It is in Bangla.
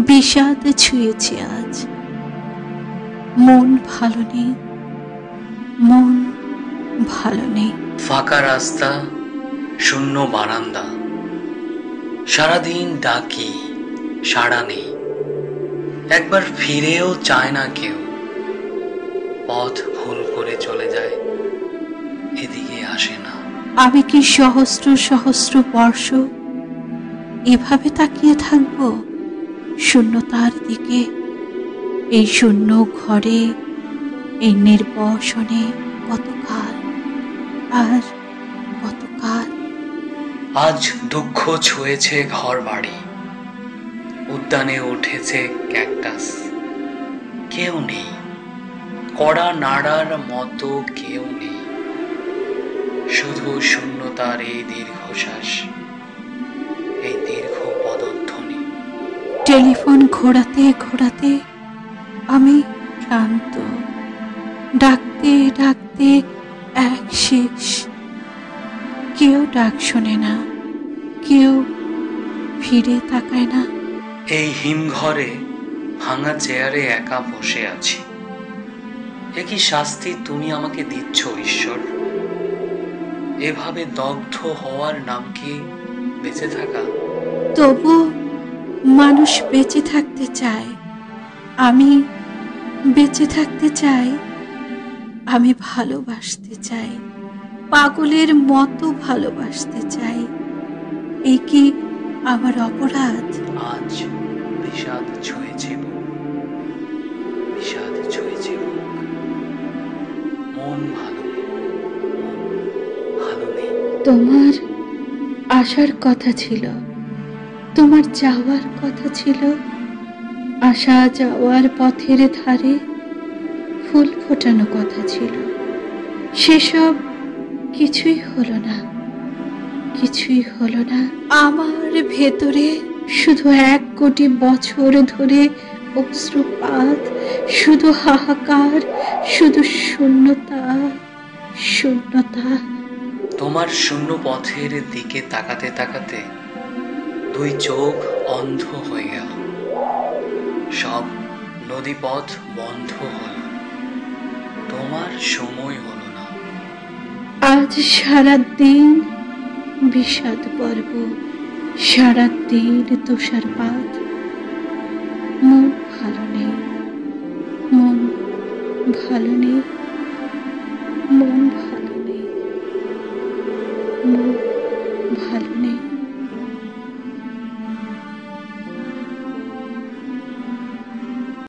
বিষাদ ছুঁয়েছে আজ, মন ভালো নেই, মন ভালো নেই। ফাঁকা রাস্তা, শূন্য বারান্দা, সারাদিন ডাকি, সাড়া নেই, একবার ফিরেও চায় না কেউ, পথ ভুল করে চলে যায়, এদিকে আসে না। আমি কি সহস্র সহস্র বর্ষ এভাবে তাকিয়ে থাকব শূন্যতার দিকে? এই শূন্য ঘরে, এই নির্বসনে কতকাল আর কতকাল? আজ দুঃখ ছুঁয়েছে ঘর বাড়ি, উদ্যানে উঠেছে ক্যাকটাস, কেউ নেই, কড়া নাড়ার মতো কেউ নেই, শুধু শূন্যতার এই দীর্ঘশ্বাস, এই দীর্ঘ পদধ্বনি। টেলিফোন ঘোরাতে ঘোরাতে আমি ক্লান্ত, ডাকতে ডাকতে এক শেষ। কেউ ডাক শোনে না, কেউ ফিরে তাকায় না। এই হিমঘরে ভাঙা চেয়ারে একা বসে আছি। একই শাস্তি তুমি আমাকে দিচ্ছ ঈশ্বর? এভাবে দগ্ধ হওয়ার নাম কি বেঁচে থাকা? তবু মানুষ বেঁচে থাকতে চায়, আমি বেঁচে থাকতে চাই, আমি ভালোবাসতে চাই, পাগলের মতো ভালোবাসতে চাই। এই কি আমার অপরাধ? আজ বিষাদ ছুঁয়েছে বুক, বিষাদ ছুঁয়েছে বুক, মন ভালো নেই, মন ভালো নেই। তোমার আসার কথা ছিল, তোমার যাওয়ার কথা ছিল, আসা যাওয়ার পথের ধারে ফুল ফোটানো কথা ছিল। সেসব কিছুই হলো না, কিছুই হলো না। আমার ভেতরে শুধু 1 কোটি বছর ধরে অশ্রুপাত, শুধু হাহাকার, শুধু শূন্যতা, শূন্যতা। তোমার শূন্য পথের দিকে তাকাতে তাকাতে 2 চোখ অন্ধ হয়ে গেল, সব নদীপথ বন্ধ হলো, তোমার সময় হলো না। আজ সারা দিন বিষাদ পর্ব, সারা দিন তুষারপাত। মন ভালো নেই, মন ভালো নেই, মন ভালো নেই, মন